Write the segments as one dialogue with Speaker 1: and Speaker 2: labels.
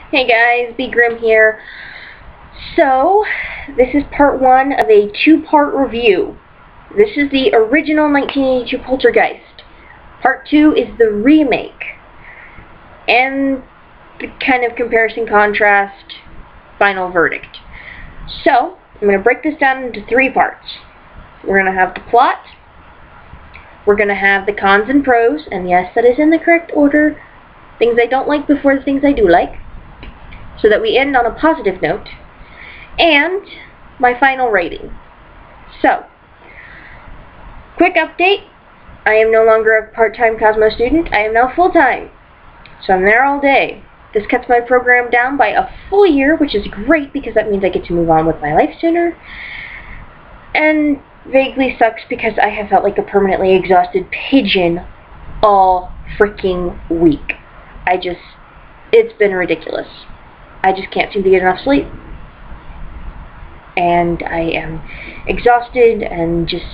Speaker 1: Hey guys, Be Grim here. So, this is part one of a two-part review. This is the original 1982 Poltergeist. Part two is the remake. And the kind of comparison contrast final verdict. So, I'm going to break this down into three parts. We're going to have the plot. We're going to have the cons and pros, and yes, that is in the correct order. Things I don't like before the things I do like, so that we end on a positive note, and my final rating. So, quick update. I am no longer a part-time Cosmo student. I am now full-time, so I'm there all day. This cuts my program down by a full year, which is great because that means I get to move on with my life sooner, and vaguely sucks because I have felt like a permanently exhausted pigeon all freaking week. It's been ridiculous. I just can't seem to get enough sleep. And I am exhausted and just...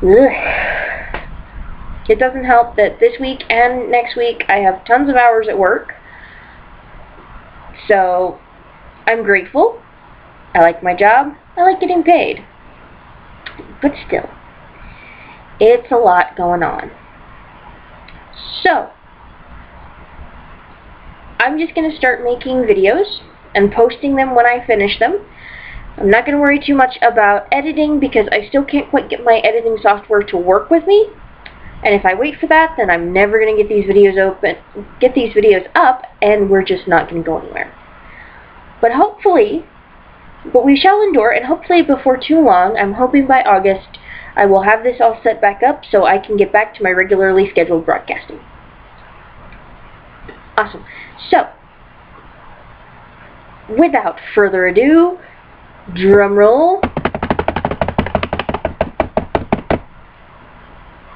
Speaker 1: ugh. It doesn't help that this week and next week I have tons of hours at work. So, I'm grateful. I like my job. I like getting paid. But still, it's a lot going on. So, I'm just going to start making videos and posting them when I finish them. I'm not going to worry too much about editing because I still can't quite get my editing software to work with me. And if I wait for that, then I'm never going to get these videos up, and we're just not going to go anywhere. But hopefully, we shall endure, and hopefully before too long, I'm hoping by August, I will have this all set back up so I can get back to my regularly scheduled broadcasting. Awesome. So, without further ado, drum roll.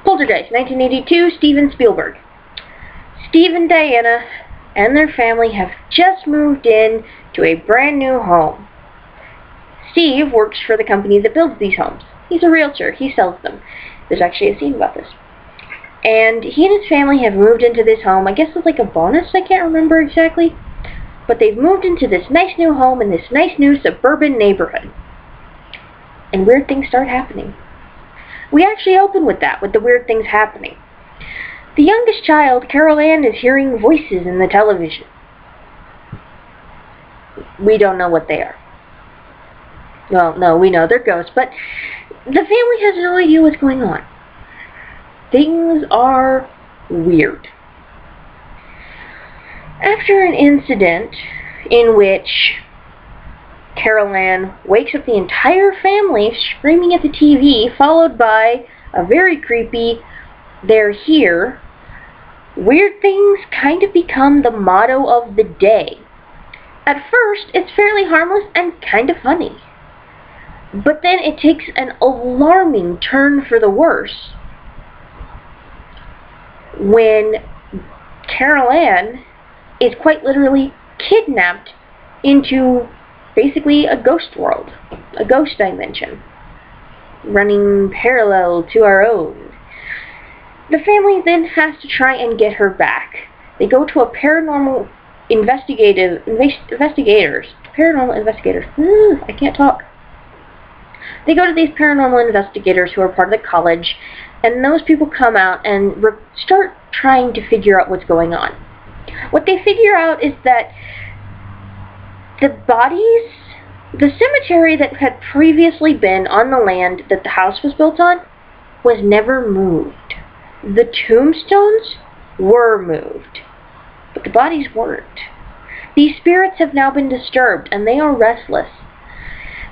Speaker 1: Poltergeist, 1982, Steven Spielberg. Steve and Diana and their family have just moved in to a brand new home. Steve works for the company that builds these homes. He's a realtor. He sells them. There's actually a scene about this. And he and his family have moved into this home. I guess it's like a bonus. I can't remember exactly. But they've moved into this nice new home in this nice new suburban neighborhood. And weird things start happening. We actually open with that, with the weird things happening. The youngest child, Carol Ann, is hearing voices in the television. We don't know what they are. Well, no, we know they're ghosts, but the family has no idea what's going on. Things are weird. After an incident in which Carol Ann wakes up the entire family screaming at the TV, followed by a very creepy, "They're here," weird things kind of become the motto of the day. At first, it's fairly harmless and kind of funny. But then it takes an alarming turn for the worse when Carol Ann is quite literally kidnapped into basically a ghost world, a ghost dimension, running parallel to our own. The family then has to try and get her back. They go to a paranormal investigators. I can't talk. They go to these paranormal investigators who are part of the college, and those people come out and start trying to figure out what's going on. What they figure out is that the bodies, the cemetery that had previously been on the land that the house was built on, was never moved. The tombstones were moved, but the bodies weren't. These spirits have now been disturbed, and they are restless.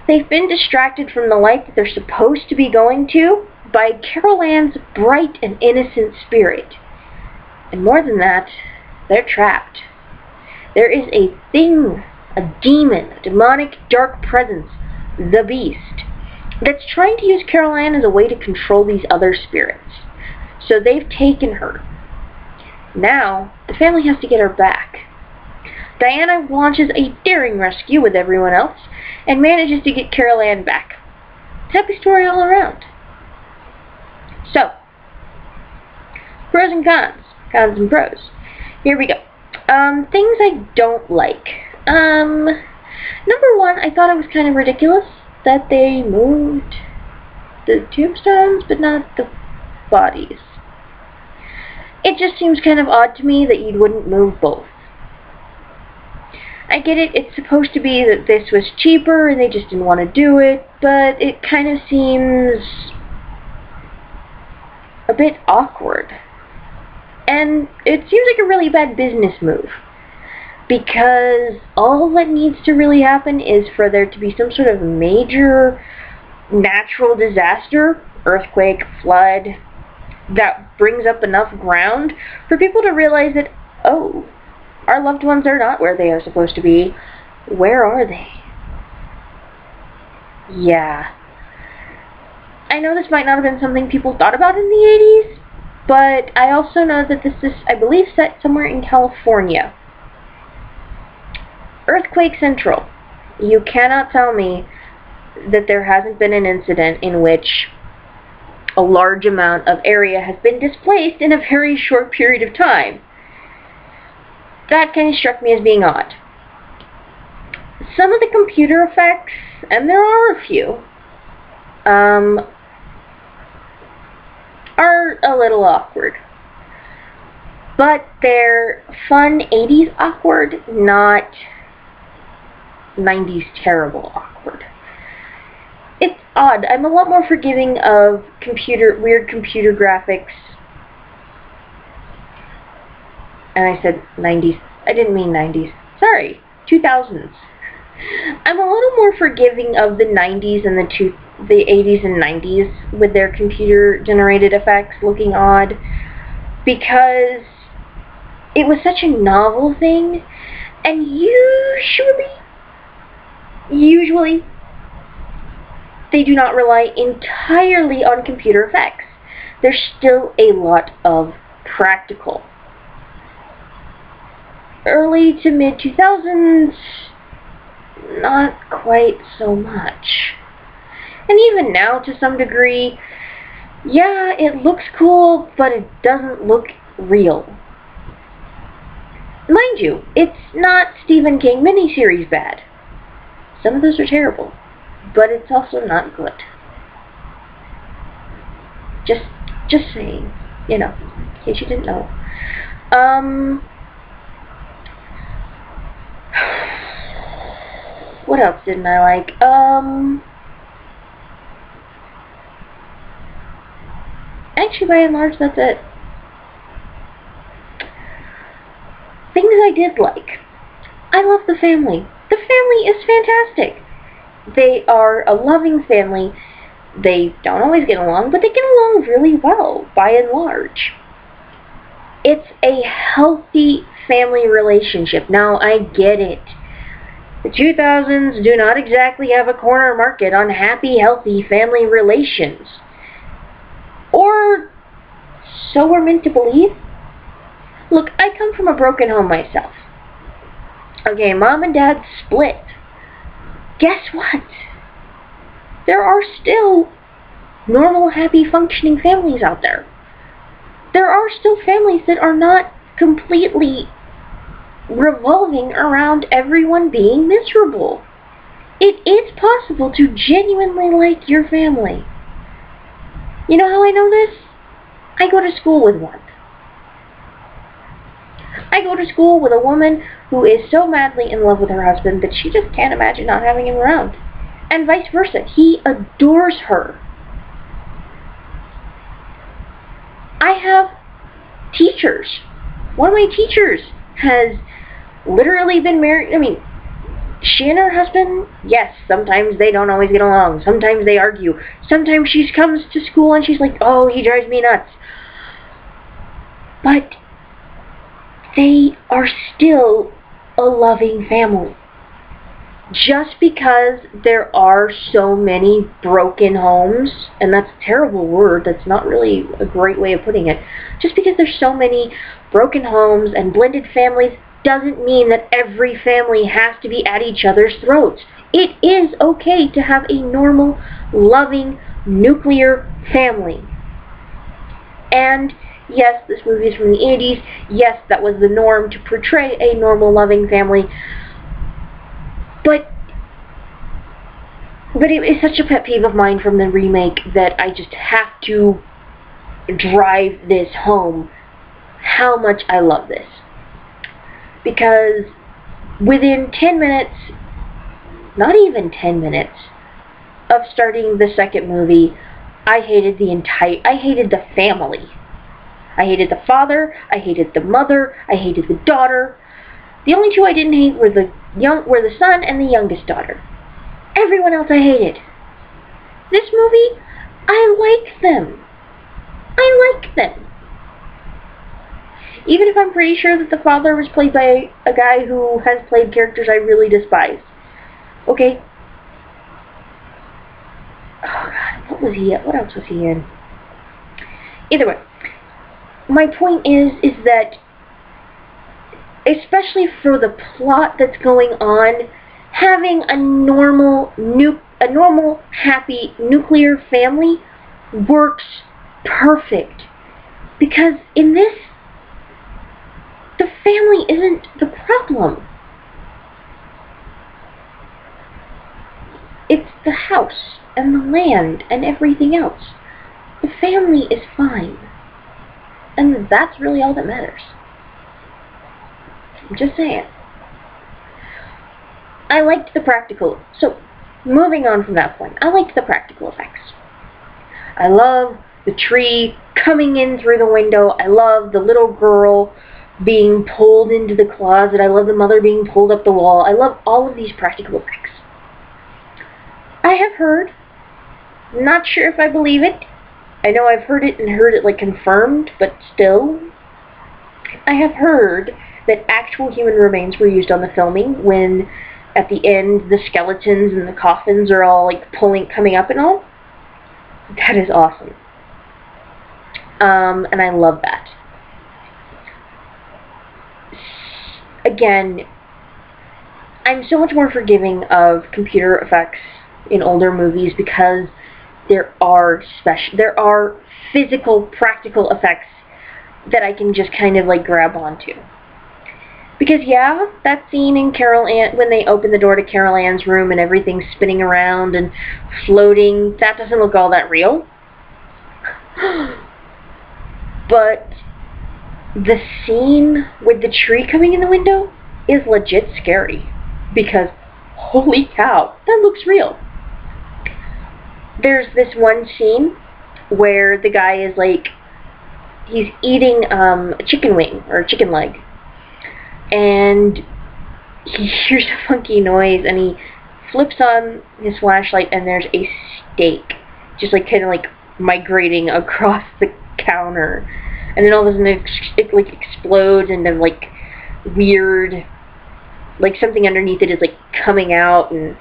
Speaker 1: They've been distracted from the light that they're supposed to be going to by Carol Ann's bright and innocent spirit. And more than that, they're trapped. There is a thing, a demon, a demonic dark presence, the Beast, that's trying to use Carol Ann as a way to control these other spirits. So they've taken her. Now, the family has to get her back. Diana launches a daring rescue with everyone else and manages to get Carol Ann back. Happy story all around. So, pros and cons. Cons and pros. Here we go. Things I don't like. Number one, I thought it was kind of ridiculous that they moved the tombstones, but not the bodies. It just seems kind of odd to me that you wouldn't move both. I get it, it's supposed to be that this was cheaper and they just didn't want to do it, but it kind of seems a bit awkward. And it seems like a really bad business move, because all that needs to really happen is for there to be some sort of major natural disaster, earthquake, flood, that brings up enough ground for people to realize that, oh, our loved ones are not where they are supposed to be. Where are they? Yeah. I know this might not have been something people thought about in the 80s, but I also know that this is, I believe, set somewhere in California. Earthquake Central. You cannot tell me that there hasn't been an incident in which a large amount of area has been displaced in a very short period of time. That kind of struck me as being odd. Some of the computer effects, and there are a few, are a little awkward. But they're fun 80s awkward, not 90s terrible awkward. It's odd. I'm a lot more forgiving of weird computer graphics. And I said 90s. I didn't mean 90s. Sorry, 2000s. I'm a little more forgiving of the 90s and the 80s and 90s with their computer-generated effects looking odd, because it was such a novel thing, and usually, they do not rely entirely on computer effects. There's still a lot of practical. Early to mid 2000s, not quite so much. And even now, to some degree, yeah, it looks cool, but it doesn't look real. Mind you, it's not Stephen King miniseries bad. Some of those are terrible, but it's also not good. Just saying, in case you didn't know. What else didn't I like? Actually, by and large, that's it. Things I did like. I love the family. The family is fantastic. They are a loving family. They don't always get along, but they get along really well, by and large. It's a healthy family relationship. Now, I get it. The 2000s do not exactly have a corner market on happy, healthy family relations. Or so we're meant to believe. Look, I come from a broken home myself. Okay, mom and dad split. Guess what? There are still normal, happy, functioning families out there. There are still families that are not completely revolving around everyone being miserable. It is possible to genuinely like your family. You know how I know this? I go to school with one. I go to school with a woman who is so madly in love with her husband that she just can't imagine not having him around. And vice versa. He adores her. I have teachers. One of my teachers has literally been married. I mean, she and her husband, yes, sometimes they don't always get along. Sometimes they argue. Sometimes she comes to school and she's like, oh, he drives me nuts. But they are still a loving family. Just because there are so many broken homes, and that's a terrible word, that's not really a great way of putting it, just because there's so many broken homes and blended families doesn't mean that every family has to be at each other's throats. It is okay to have a normal, loving, nuclear family. And Yes, this movie is from the 80s. Yes, that was the norm to portray a normal, loving family. But it is such a pet peeve of mine from the remake that I just have to drive this home, how much I love this. Because within 10 minutes, not even 10 minutes, of starting the second movie, I hated the family. I hated the father, I hated the mother, I hated the daughter. The only two I didn't hate were the son and the youngest daughter. Everyone else I hated. This movie, I like them. Even if I'm pretty sure that the father was played by a guy who has played characters I really despise. Okay? Oh god, what was he in? What else was he in? Either way, my point is that, especially for the plot that's going on, having a normal, happy nuclear family works perfect. Because in this, the family isn't the problem. It's the house and the land and everything else. The family is fine. And that's really all that matters. I'm just saying. I liked the practical. So, moving on from that point, I liked the practical effects. I love the tree coming in through the window. I love the little girl being pulled into the closet. I love the mother being pulled up the wall. I love all of these practical effects. I have heard, not sure if I believe it. I know I've heard it like confirmed, but still, I have heard that actual human remains were used on the filming when, at the end, the skeletons and the coffins are all like coming up and all. That is awesome. And I love that. Again, I'm so much more forgiving of computer effects in older movies because there are physical, practical effects that I can just kind of like grab onto. Because yeah, that scene in Carol Ann, when they open the door to Carol Ann's room and everything's spinning around and floating, that doesn't look all that real. But the scene with the tree coming in the window is legit scary. Because, holy cow, that looks real. There's this one scene where the guy is like, he's eating a chicken wing, or a chicken leg. And he hears a funky noise, and he flips on his flashlight, and there's a steak just like kind of like migrating across the counter. And then all of a sudden it like explodes into like weird, like something underneath it is like coming out, and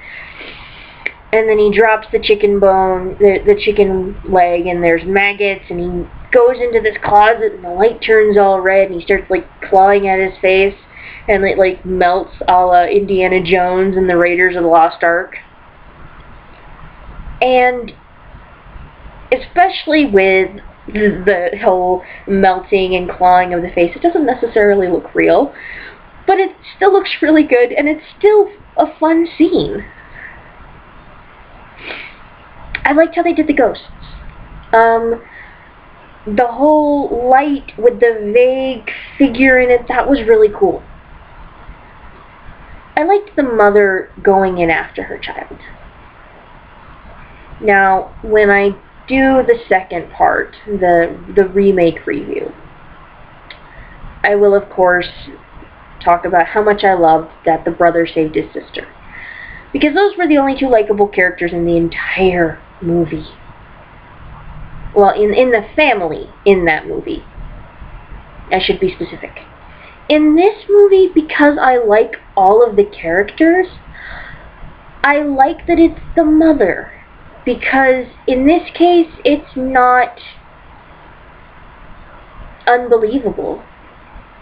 Speaker 1: then he drops the chicken bone, the chicken leg, and there's maggots, and he goes into this closet, and the light turns all red, and he starts like clawing at his face, and it like melts a la Indiana Jones and the Raiders of the Lost Ark. And especially with the whole melting and clawing of the face, it doesn't necessarily look real, but it still looks really good, and it's still a fun scene. I liked how they did the ghosts. The whole light with the vague figure in it, that was really cool. I liked the mother going in after her child. Now, when I do the second part, the remake review, I will of course talk about how much I loved that the brother saved his sister. Because those were the only two likable characters in the entire movie. Well, in the family in that movie. I should be specific. In this movie, because I like all of the characters, I like that it's the mother. Because in this case, it's not unbelievable.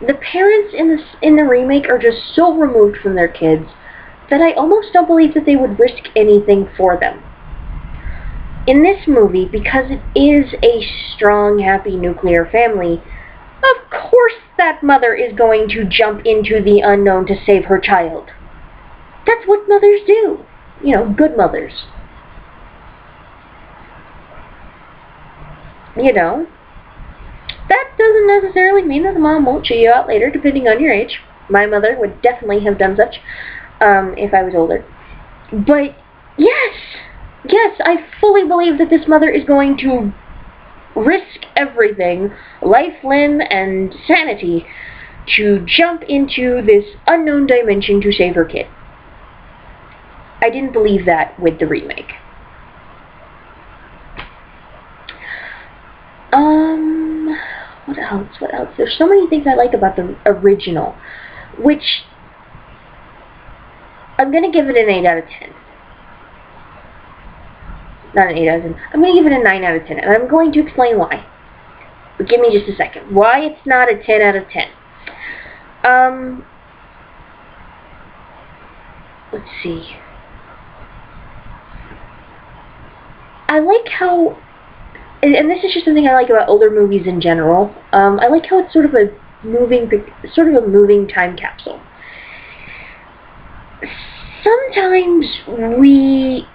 Speaker 1: The parents in the remake are just so removed from their kids that I almost don't believe that they would risk anything for them. In this movie, because it is a strong, happy nuclear family, Of course that mother is going to jump into the unknown to save her child. That's what mothers do. You know, good mothers. You know, that doesn't necessarily mean that the mom won't chew you out later, depending on your age. My mother would definitely have done such if I was older. But yes, I fully believe that this mother is going to risk everything, life, limb, and sanity, to jump into this unknown dimension to save her kid. I didn't believe that with the remake. What else? There's so many things I like about the original, which I'm going to give it an 8 out of 10. Not an 8 out of 10. I'm going to give it a 9 out of 10, and I'm going to explain why. But give me just a second. Why it's not a 10 out of 10. Let's see. I like how, and this is just something I like about older movies in general, I like how it's sort of a moving time capsule. Sometimes we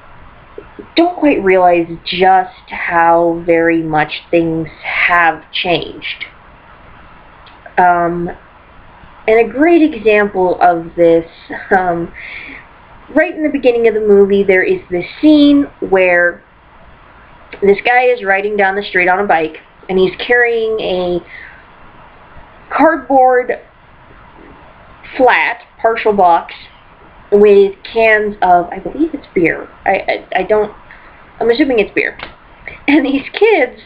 Speaker 1: don't quite realize just how very much things have changed. And a great example of this, right in the beginning of the movie, there is this scene where this guy is riding down the street on a bike, and he's carrying a cardboard flat, partial box, with cans of, I believe it's beer. I'm assuming it's beer. And these kids,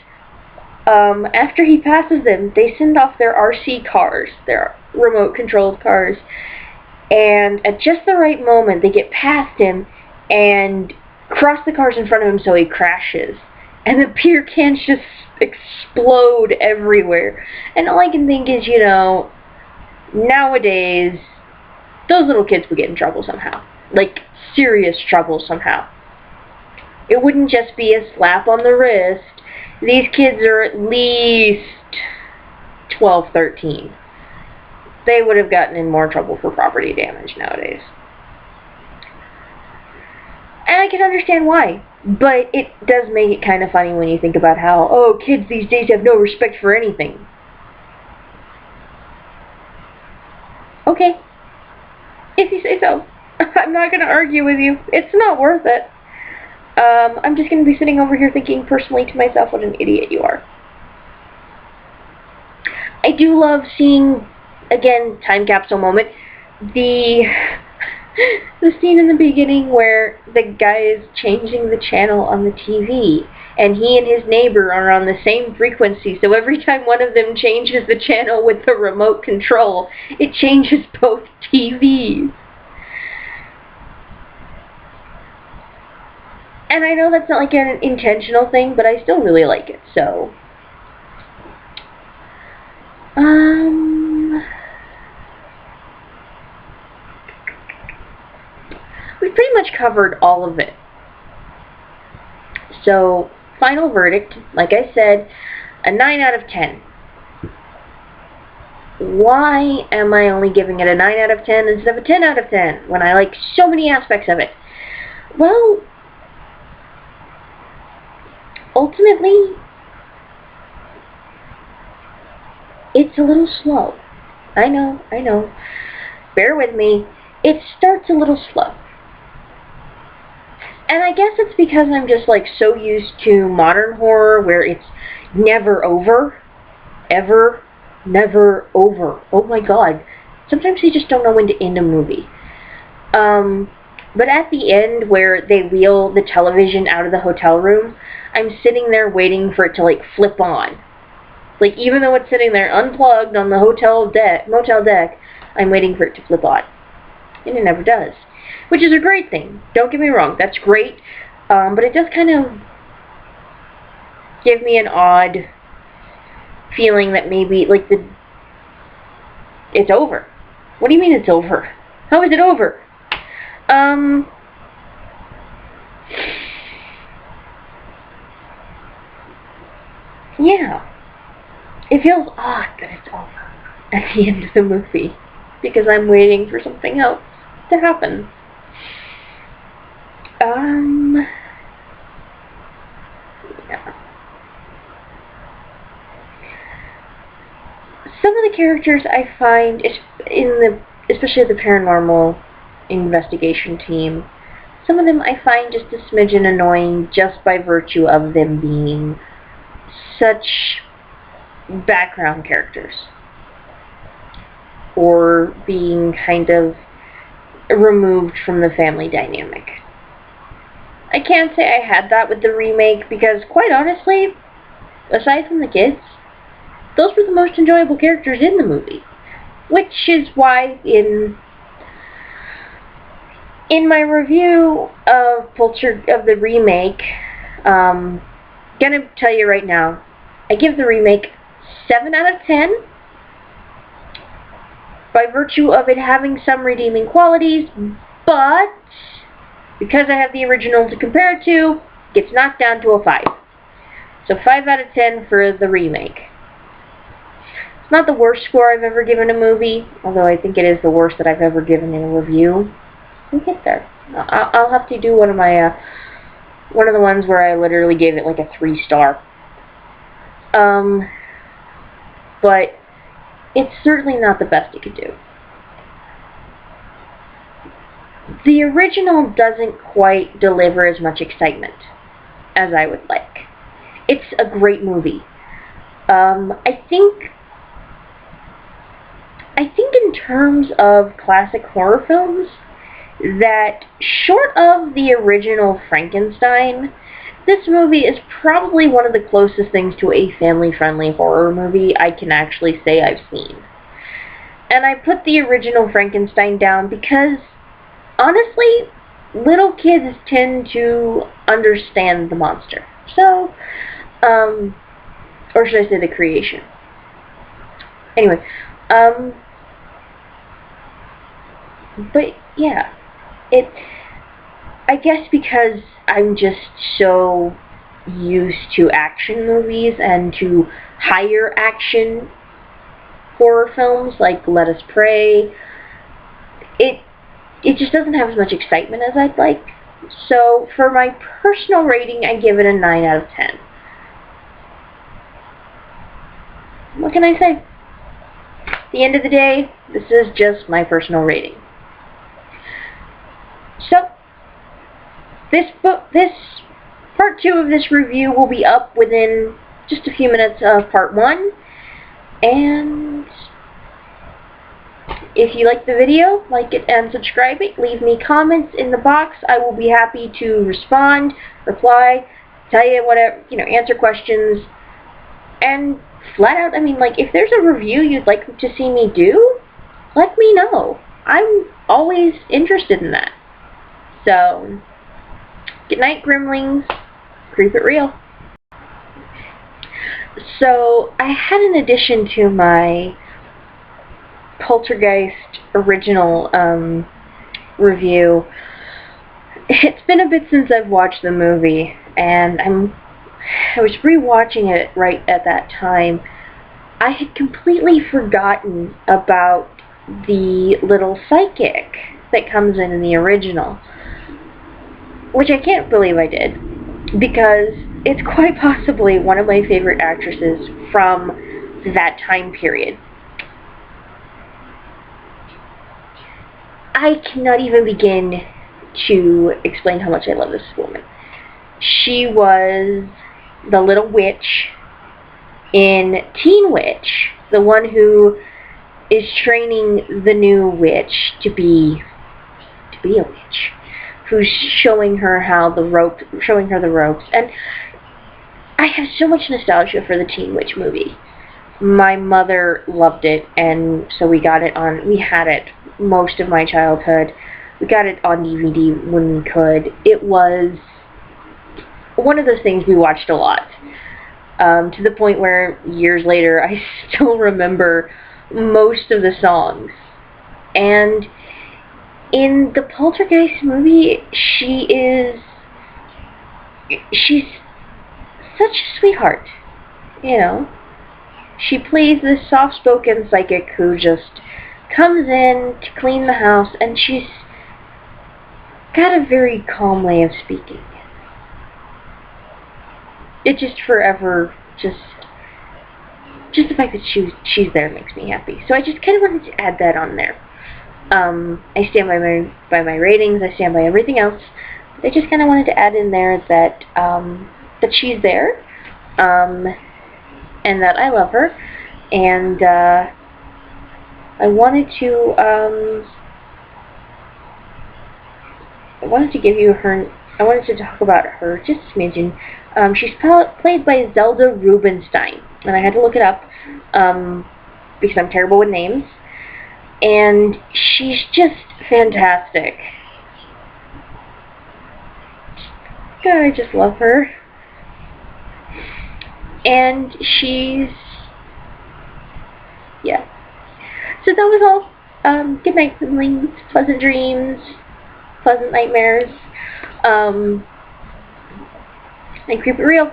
Speaker 1: after he passes them, they send off their RC cars, their remote-controlled cars, and at just the right moment, they get past him and cross the cars in front of him so he crashes. And the beer cans just explode everywhere. And all I can think is, you know, nowadays, those little kids would get in trouble somehow. Like, serious trouble somehow. It wouldn't just be a slap on the wrist. These kids are at least 12, 13. They would have gotten in more trouble for property damage nowadays. And I can understand why. But it does make it kind of funny when you think about how, oh, kids these days have no respect for anything. Okay. If you say so. I'm not going to argue with you. It's not worth it. I'm just going to be sitting over here thinking personally to myself, what an idiot you are. I do love seeing, again, time capsule moment, the scene in the beginning where the guy is changing the channel on the TV, and he and his neighbor are on the same frequency, so every time one of them changes the channel with the remote control, it changes both TVs. And I know that's not like an intentional thing, but I still really like it, so. We've pretty much covered all of it. So, final verdict, like I said, a 9 out of 10. Why am I only giving it a 9 out of 10 instead of a 10 out of 10 when I like so many aspects of it? Well, ultimately, it's a little slow. I know. Bear with me. It starts a little slow. And I guess it's because I'm just like so used to modern horror where it's never over. Ever. Never over. Oh my god. Sometimes you just don't know when to end a movie. But at the end where they wheel the television out of the hotel room, I'm sitting there waiting for it to like flip on. Like even though it's sitting there unplugged on the motel deck, I'm waiting for it to flip on. And it never does. Which is a great thing. Don't get me wrong, that's great. But it does kind of give me an odd feeling that maybe like it's over. What do you mean it's over? How is it over? Yeah. it feels odd that it's over at the end of the movie, because I'm waiting for something else to happen. Yeah. Some of the characters I find, especially the paranormal investigation team, some of them I find just a smidgen annoying just by virtue of them being such background characters, or being kind of removed from the family dynamic. I can't say I had that with the remake, because quite honestly, aside from the kids, those were the most enjoyable characters in the movie. Which is why in my review of the remake, gonna tell you right now, I give the remake 7 out of 10 by virtue of it having some redeeming qualities, but because I have the original to compare it to, it gets knocked down to a 5. So 5 out of 10 for the remake. It's not the worst score I've ever given a movie, although I think it is the worst that I've ever given in a review. We'll get there. I'll have to do one of the ones where I literally gave it like a 3-star. But it's certainly not the best it could do. The original doesn't quite deliver as much excitement as I would like. It's a great movie. I think in terms of classic horror films, that short of the original Frankenstein, this movie is probably one of the closest things to a family-friendly horror movie I can actually say I've seen. And I put the original Frankenstein down because, honestly, little kids tend to understand the monster. So, or should I say the creation. Anyway, but yeah, I guess because I'm just so used to action movies and to higher action horror films like Let Us Pray, it just doesn't have as much excitement as I'd like. So for my personal rating, I give it a 9 out of 10. What can I say? At the end of the day, this is just my personal rating. So, this part 2 of this review will be up within just a few minutes of part 1. And if you like the video, like it and subscribe it. Leave me comments in the box. I will be happy to respond, reply, tell you whatever, answer questions. And flat out, if there's a review you'd like to see me do, let me know. I'm always interested in that. So, good night, Gremlings. Creep it real. So, I had an addition to my Poltergeist original review. It's been a bit since I've watched the movie, and I was rewatching it right at that time. I had completely forgotten about the little psychic that comes in the original, which I can't believe I did, because it's quite possibly one of my favorite actresses from that time period. I cannot even begin to explain how much I love this woman. She was the little witch in Teen Witch, the one who is training the new witch to be a witch, who's showing her the ropes. And I have so much nostalgia for the Teen Witch movie. My mother loved it, and so we had it most of my childhood. We got it on DVD when we could. It was one of those things we watched a lot, to the point where years later I still remember most of the songs. And in the Poltergeist movie, she's such a sweetheart, she plays this soft-spoken psychic who just comes in to clean the house, and she's got a very calm way of speaking. It just forever, just the fact that she's there makes me happy. So I just kind of wanted to add that on there. I stand by my ratings. I stand by everything else. But I just kind of wanted to add in there that that she's there, and that I love her, and I wanted to give you her. I wanted to talk about her just a smidgen. She's played by Zelda Rubinstein, and I had to look it up because I'm terrible with names. And she's just fantastic. God, I just love her. And yeah. So that was all. Good night, siblings. Pleasant dreams. Pleasant nightmares. And keep it real.